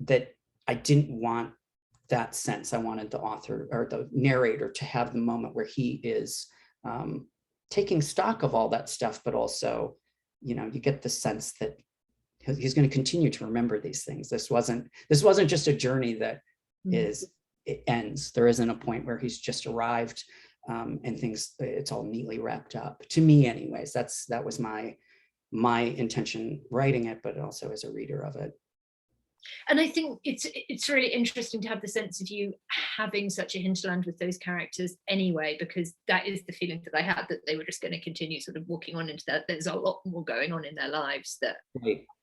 that I didn't want that sense. I wanted the author or the narrator to have the moment where he is taking stock of all that stuff, but also, you know, you get the sense that he's going to continue to remember these things. This wasn't just a journey that it ends. There isn't a point where he's just arrived and things, it's all neatly wrapped up. To me, anyways, that was my intention writing it, but also as a reader of it. And I think it's really interesting to have the sense of you having such a hinterland with those characters anyway, because that is the feeling that I had, that they were just going to continue sort of walking on into that. There's a lot more going on in their lives that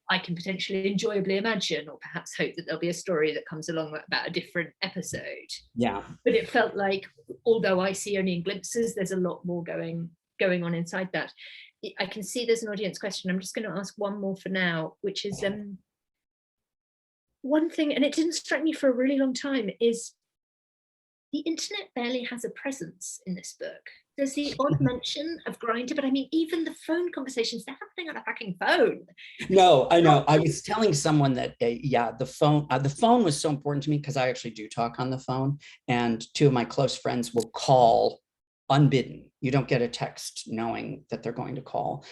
I can potentially enjoyably imagine, or perhaps hope that there'll be a story that comes along about a different episode. Yeah. But it felt like, although I see only in glimpses, there's a lot more going on inside that. I can see there's an audience question. I'm just going to ask one more for now, which is one thing, and it didn't strike me for a really long time, is the internet barely has a presence in this book. There's the odd mention of Grindr, but I mean, even the phone conversations, they're happening on a fucking phone. No, I know. I was telling someone that, yeah, the phone was so important to me, because I actually do talk on the phone, and two of my close friends will call unbidden. You don't get a text knowing that they're going to call.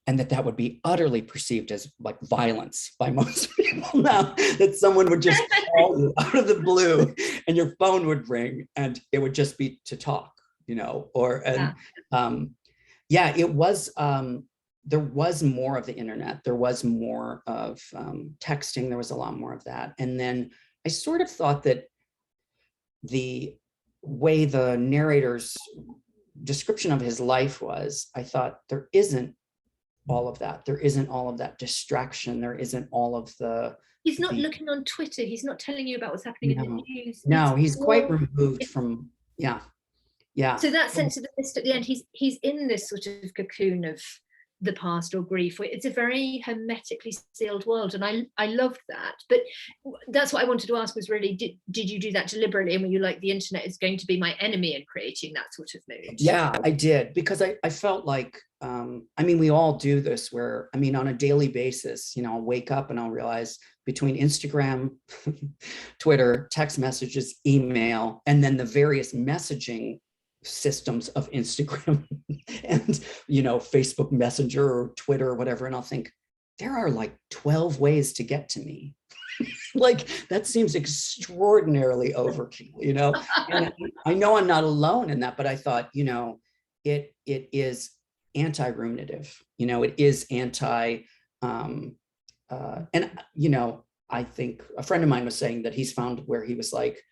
And that would be utterly perceived as like violence by most people now, that someone would just call you out of the blue and your phone would ring and it would just be to talk, you know, yeah, it was, there was more of the internet, there was more of texting, there was a lot more of that. And then I sort of thought that the way the narrator's description of his life was, I thought there isn't all of that. There isn't all of that distraction. There isn't all of the. He's not looking on Twitter. He's not telling you about what's happening in the news. No, he's quite removed from, yeah. So that sense of the mist at the end, he's in this sort of cocoon of the past or grief. It's a very hermetically sealed world, and I loved that. But that's what I wanted to ask was really, did you do that deliberately, and were you like, the internet is going to be my enemy in creating that sort of mood? Yeah, I did, because I felt like, I mean, we all do this where, I mean, on a daily basis, you know, I'll wake up and I'll realize between Instagram, Twitter, text messages, email, and then the various messaging systems of Instagram and, you know, Facebook Messenger or Twitter or whatever. And I'll think, there are like 12 ways to get to me. Like, that seems extraordinarily overkill, you know? And I know I'm not alone in that, but I thought, you know, it is anti-ruminative, you know, it is anti, and, you know, I think a friend of mine was saying that he's found where he was like,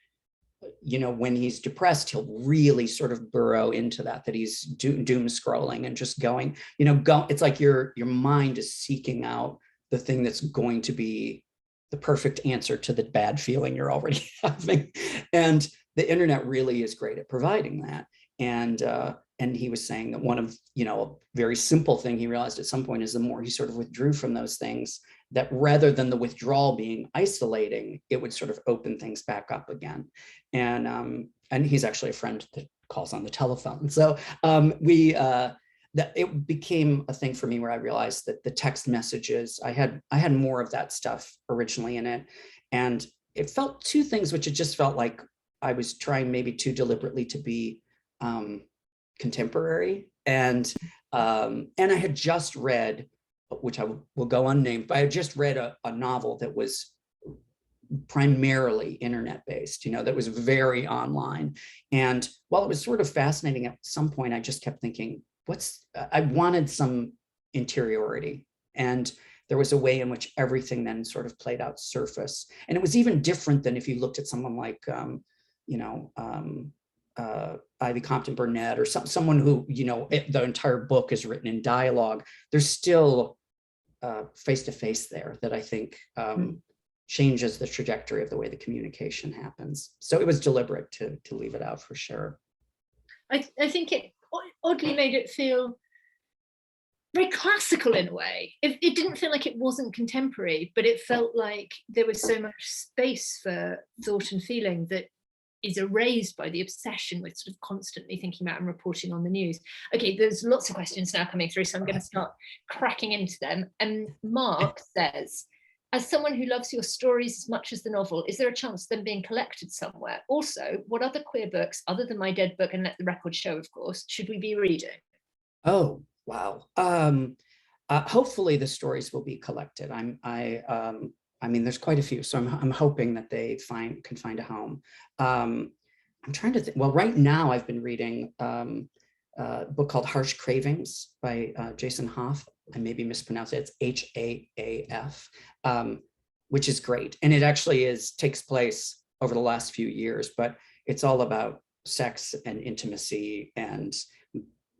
you know, when he's depressed, he'll really sort of burrow into that he's doom scrolling and just going, you know, it's like your mind is seeking out the thing that's going to be the perfect answer to the bad feeling you're already having. And the internet really is great at providing that. And he was saying that one of, you know, a very simple thing he realized at some point is the more he sort of withdrew from those things, that rather than the withdrawal being isolating, it would sort of open things back up again. And he's actually a friend that calls on the telephone. So that it became a thing for me where I realized that the text messages, I had more of that stuff originally in it. And it felt two things, which it just felt like I was trying maybe too deliberately to be contemporary. And I had just read, which I will go unnamed, but I had just read a novel that was primarily internet based, you know, that was very online. And while it was sort of fascinating, at some point I just kept thinking, I wanted some interiority. And there was a way in which everything then sort of played out surface. And it was even different than if you looked at someone like, you know, Ivy Compton Burnett, or someone who, you know, the entire book is written in dialogue. There's still face-to-face there that I think changes the trajectory of the way the communication happens. So it was deliberate to leave it out for sure. I think it oddly made it feel very classical in a way. It didn't feel like it wasn't contemporary, but it felt like there was so much space for thought and feeling that is erased by the obsession with sort of constantly thinking about and reporting on the news. Okay, there's lots of questions now coming through, so I'm going to start cracking into them. And Mark says, as someone who loves your stories as much as the novel, is there a chance of them being collected somewhere? Also, what other queer books, other than My Dead Book and Let the Record Show, of course, should we be reading? Oh, wow. Hopefully the stories will be collected. I mean, there's quite a few, so I'm hoping that they can find a home. I'm trying to think. Well, right now I've been reading a book called Harsh Cravings by Jason Hoff. I maybe mispronounce it. It's Haaf, which is great, and it actually takes place over the last few years, but it's all about sex and intimacy and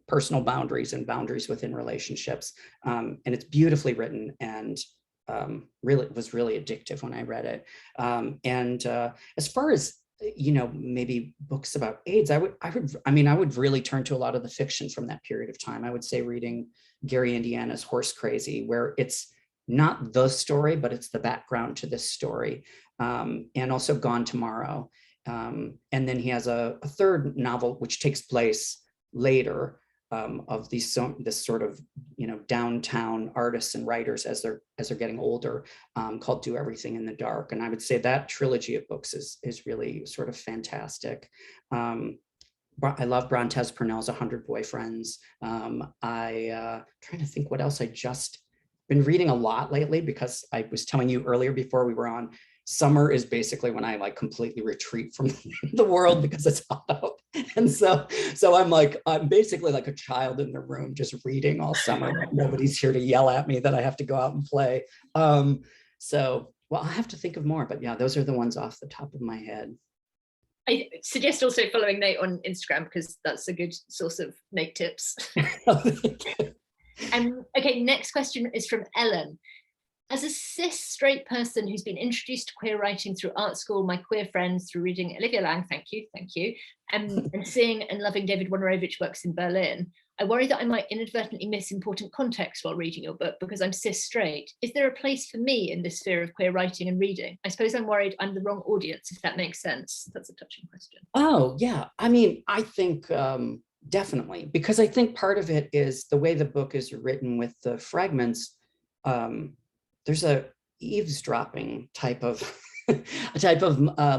personal boundaries and boundaries within relationships, and it's beautifully written and really was really addictive when I read it. And as far as, you know, maybe books about AIDS, I would really turn to a lot of the fiction from that period of time. I would say reading Gary Indiana's Horse Crazy, where it's not the story, but it's the background to this story, and also Gone Tomorrow. And then he has a third novel which takes place later, of this sort of, you know, downtown artists and writers as they're getting older, called Do Everything in the Dark. And I would say that trilogy of books is really sort of fantastic. I love Brontez Purnell's 100 Boyfriends. Trying to think what else I just been reading a lot lately, because I was telling you earlier before we were on, summer is basically when I like completely retreat from the world because it's hot out. And so I'm basically like a child in the room just reading all summer. Nobody's here to yell at me that I have to go out and play. So, well, I have to think of more, but yeah, those are the ones off the top of my head. I suggest also following Nate on Instagram, because that's a good source of Nate tips. Okay, next question is from Ellen. As a cis straight person who's been introduced to queer writing through art school, my queer friends through reading Olivia Laing, thank you, and seeing and loving David Wojnarowicz works in Berlin, I worry that I might inadvertently miss important context while reading your book because I'm cis straight. Is there a place for me in this sphere of queer writing and reading? I suppose I'm worried I'm the wrong audience, if that makes sense. That's a touching question. Oh, yeah. I mean, I think definitely, because I think part of it is the way the book is written with the fragments. There's a eavesdropping type of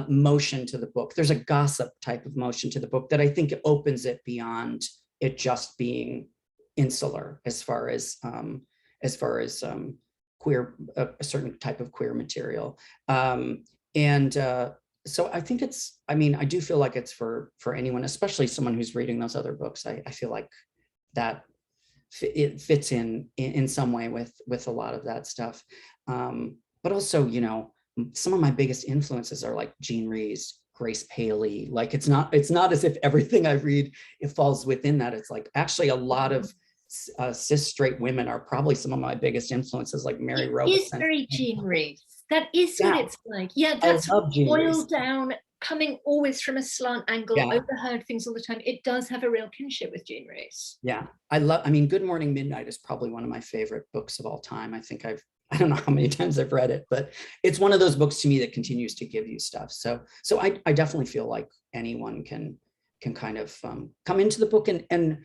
motion to the book. There's a gossip type of motion to the book that I think opens it beyond it just being insular as far as queer, a certain type of queer material. So I think it's, I mean, I do feel like it's for anyone, especially someone who's reading those other books. I feel like that it fits in some way with a lot of that stuff. But also, you know, some of my biggest influences are like Jean Rhys, Grace Paley. Like it's not as if everything I read, it falls within that. It's like actually a lot of cis straight women are probably some of my biggest influences, like Mary Robeson. It's very Jean Rhys. That is what it's like. Yeah, that's boiled down, coming always from a slant angle, overheard things all the time. It does have a real kinship with Jean Rhys. Yeah, I mean, Good Morning Midnight is probably one of my favorite books of all time. I think I don't know how many times I've read it, but it's one of those books to me that continues to give you stuff. So I definitely feel like anyone can kind of come into the book and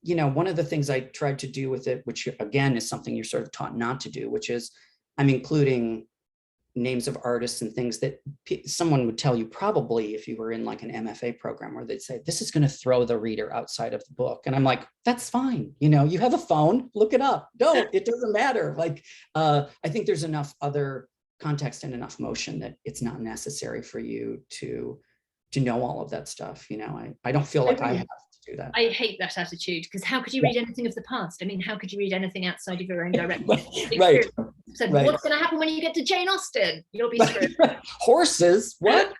you know, one of the things I tried to do with it, which again is something you're sort of taught not to do, which is I'm including names of artists and things that someone would tell you probably if you were in like an MFA program where they'd say, this is going to throw the reader outside of the book. And I'm like, that's fine. You know, you have a phone, look it up. Don't, it doesn't matter. Like, I think there's enough other context and enough motion that it's not necessary for you to know all of that stuff. You know, I don't feel like I have to do that. I hate that attitude, because how could you read anything of the past? I mean, how could you read anything outside of your own direct experience? So what's going to happen when you get to Jane Austen? You'll be screwed. Horses, what?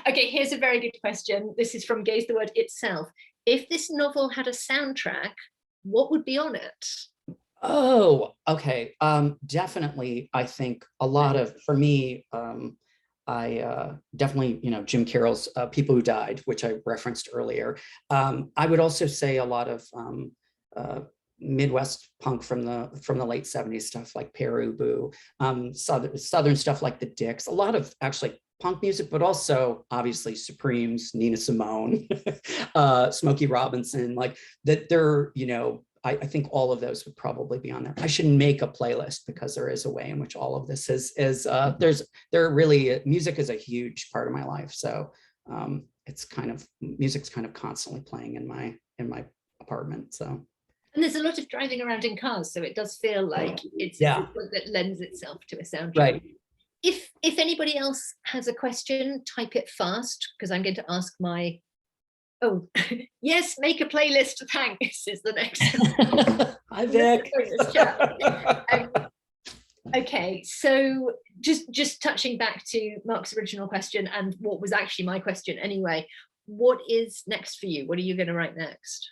Okay, here's a very good question. This is from Gaze the Word Itself. If this novel had a soundtrack, what would be on it? Oh, okay. Definitely, I think a lot of, for me, I definitely, you know, Jim Carroll's People Who Died, which I referenced earlier. I would also say a lot of Midwest punk from the late 70s stuff like Peru Boo, Southern stuff like the Dicks, a lot of actually punk music, but also obviously Supremes, Nina Simone, Smokey Robinson, like that. They're, you know, I think all of those would probably be on there. I should make a playlist because there is a way in which all of this is there really, music is a huge part of my life. So it's kind of, music's kind of constantly playing in my apartment. So. And there's a lot of driving around in cars, so it does feel like it's that lends itself to a soundtrack. Right. If anybody else has a question, type it fast, because I'm going to ask my, oh, yes, make a playlist, thanks, is the next. Hi, Vic. Okay, so just touching back to Mark's original question and what was actually my question anyway, what is next for you? What are you going to write next?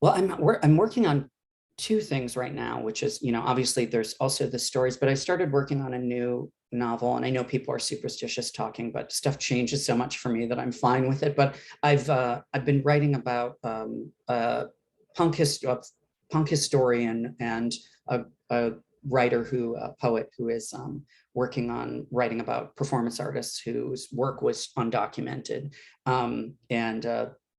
Well, I'm working on two things right now, which is, you know, obviously there's also the stories, but I started working on a new novel, and I know people are superstitious talking, but stuff changes so much for me that I'm fine with it. But I've been writing about punk historian and a writer poet who is working on writing about performance artists whose work was undocumented, and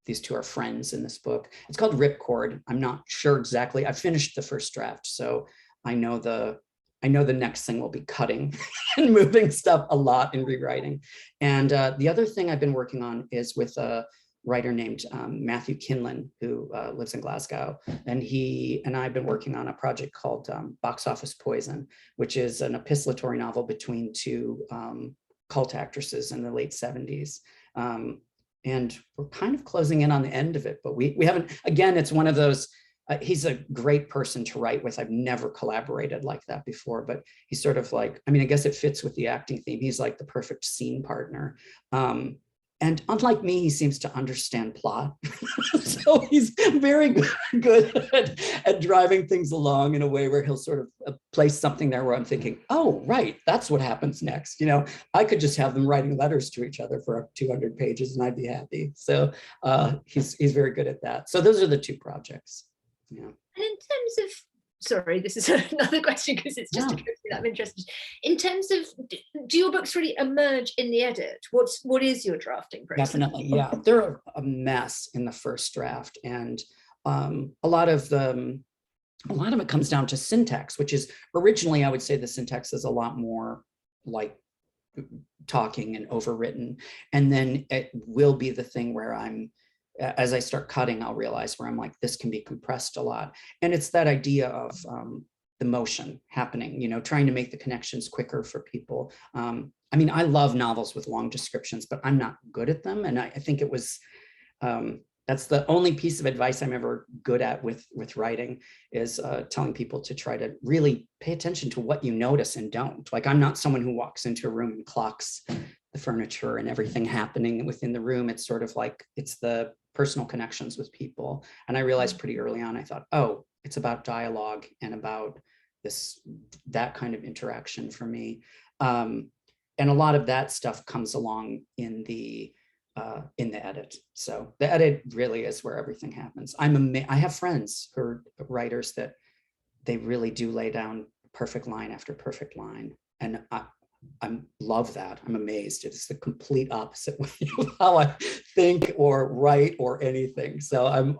these two are friends in this book. It's called Ripcord. I'm not sure exactly. I finished the first draft, so I know the next thing will be cutting and moving stuff a lot and rewriting. And the other thing I've been working on is with a writer named Matthew Kinlan, who lives in Glasgow. And he and I have been working on a project called Box Office Poison, which is an epistolatory novel between two cult actresses in the late 70s. And we're kind of closing in on the end of it, but we haven't, again, it's one of those, he's a great person to write with. I've never collaborated like that before, but he's sort of like, I mean, I guess it fits with the acting theme. He's like the perfect scene partner. And unlike me, he seems to understand plot. So he's very good at driving things along in a way where he'll sort of place something there where I'm thinking, oh, right, that's what happens next. You know, I could just have them writing letters to each other for 200 pages and I'd be happy. So he's very good at that. So those are the two projects. Yeah. And in terms of, sorry, this is another question because it's just occurred to me that I'm interested. In terms of, do your books really emerge in the edit? What is your drafting process? Definitely, yeah. They're a mess in the first draft, and a lot of it comes down to syntax, which is originally I would say the syntax is a lot more like talking and overwritten, and then it will be the thing where as I start cutting, I'll realize where I'm like, this can be compressed a lot. And it's that idea of the motion happening, you know, trying to make the connections quicker for people. I mean, I love novels with long descriptions, but I'm not good at them. And I think it was, that's the only piece of advice I'm ever good at with writing is telling people to try to really pay attention to what you notice and don't. Like, I'm not someone who walks into a room and clocks the furniture and everything happening within the room. It's sort of like, it's the personal connections with people. And I realized pretty early on, I thought, oh, it's about dialogue and about that kind of interaction for me. And a lot of that stuff comes along in the edit. So the edit really is where everything happens. I have friends who are writers that they really do lay down perfect line after perfect line. And I love that. I'm amazed. It's the complete opposite way of how I think or write or anything. So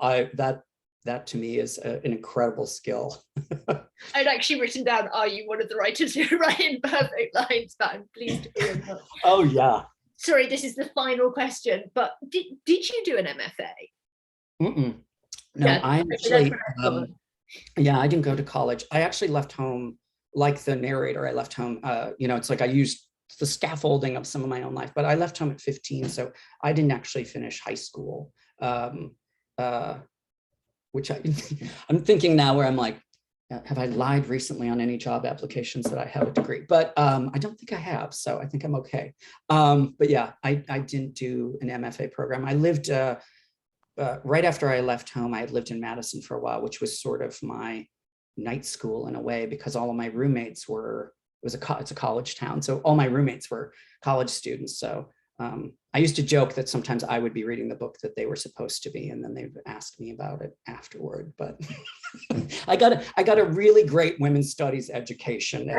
that to me is an incredible skill. I'd actually written down, are you one of the writers who write in perfect lines? But I'm pleased to hear that. Oh yeah. Sorry, this is the final question, but did you do an MFA? No, yeah, I actually, I didn't go to college. I actually left home. Like the narrator, I left home, you know, it's like I used the scaffolding of some of my own life, but I left home at 15. So I didn't actually finish high school, which I'm thinking now where I'm like, have I lied recently on any job applications that I have a degree? But I don't think I have, so I think I'm okay. But yeah, I didn't do an MFA program. I lived, right after I left home, I had lived in Madison for a while, which was sort of my night school in a way, because all of my roommates it's a college town. So all my roommates were college students. So I used to joke that sometimes I would be reading the book that they were supposed to be, and then they would ask me about it afterward. But I got a really great women's studies education.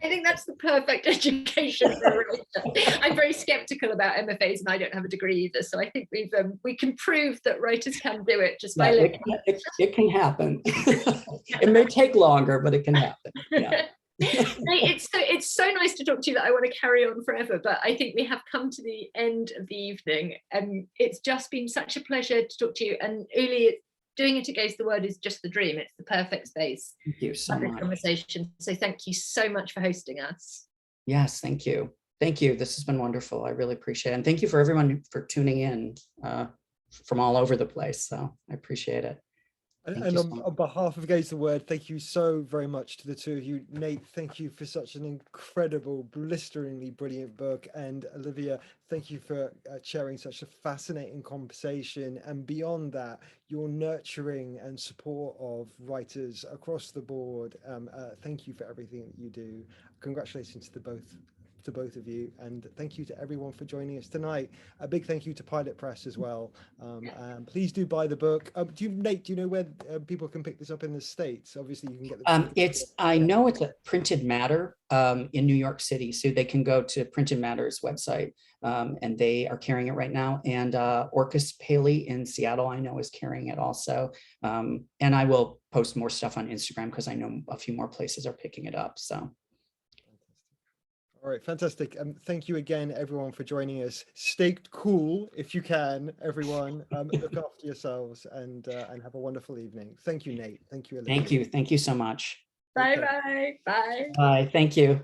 I think that's the perfect education for a writer. I'm very skeptical about MFAs, and I don't have a degree either. So I think we can prove that writers can do it just by living. It can happen. It may take longer, but it can happen. Yeah. It's so nice to talk to you that I want to carry on forever, but I think we have come to the end of the evening, and it's just been such a pleasure to talk to you. And Uli, doing it against the word is just the dream. It's the perfect space. Thank you so much. Conversation. So thank you so much for hosting us. Yes, thank you. Thank you. This has been wonderful. I really appreciate it. And thank you for everyone for tuning in from all over the place. So I appreciate it. And on behalf of Against the Word, thank you so very much to the two of you. Nate, thank you for such an incredible, blisteringly brilliant book. And Olivia, thank you for sharing such a fascinating conversation. And beyond that, your nurturing and support of writers across the board. Thank you for everything that you do. Congratulations to both of you, and thank you to everyone for joining us tonight. A big thank you to Pilot Press as well. Please do buy the book. Nate, do you know where people can pick this up in the States? Obviously you can get the I know it's at Printed Matter in New York City, so they can go to Printed Matter's website, and they are carrying it right now. And Orcus Paley in Seattle, I know, is carrying it also. And I will post more stuff on Instagram because I know a few more places are picking it up. So all right, fantastic. Thank you again, everyone, for joining us. Stay cool if you can, everyone. Look after yourselves and have a wonderful evening. Thank you, Nate. Thank you, Olivia. Thank you. Thank you so much. Bye-bye. Bye. Bye. Thank you.